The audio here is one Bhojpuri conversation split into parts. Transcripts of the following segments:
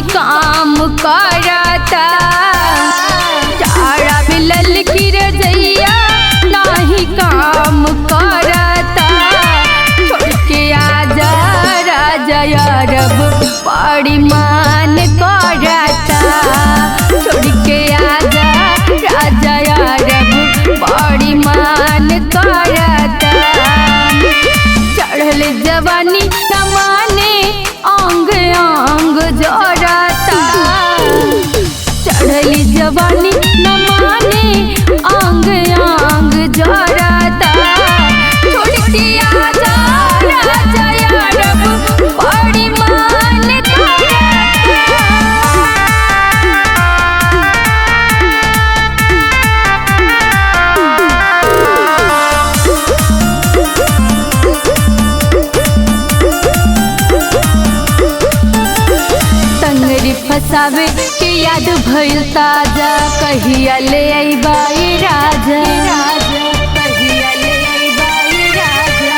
काम करता। चारा मिलल की रजैया नाही काम करता। छोड़ के आजा राजा यारब बड़ी मान करता। छोड़ के आजा राजा यारब बड़ी मान करता। चढ़ल जवानी न माने अंग अंग जरता। चढ़ल जवानी न माने अंग अंग जरता। छोड़ के आजा राजा यारब बड़ी मान करता। फसावे के याद भइल ताजा। कहिया ले अइबा ये राजा। कहिया ले अइबा ये राजा।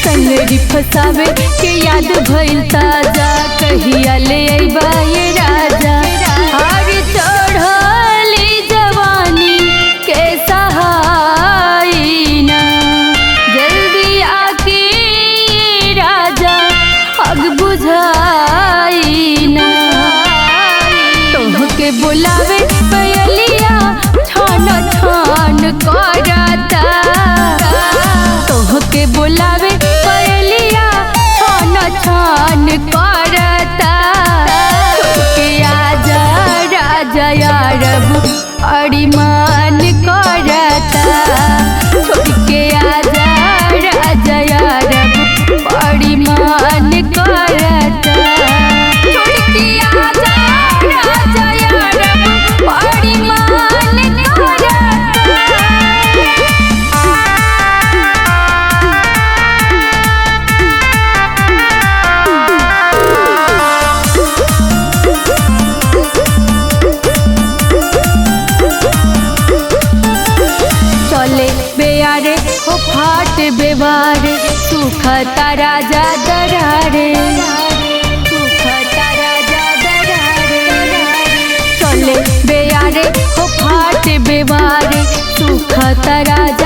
तंगरी फसावे के याद भइल ताजा। कहिया ले अइबा ये राजा। हर चढ़ली जवानी के सहाई ना। जल्दी आके राजा अग बुझाई ना। के बुलावे पयलिया छान छान करता। तोहके बुलावे पयलिया छान छान करता। के आजा राजा यारब बड़ी मान करता। छोड़ के आजा राजा यारब बड़ी मान करता। छोड़ के आजा राजा यारब बड़ी मान करता। चले बेयारे हो फाट बेवारे। सुखता राजा दरारे। सुखता राजा दरारे। चले बेयारे हो फाट बेवारे। सुखता राजा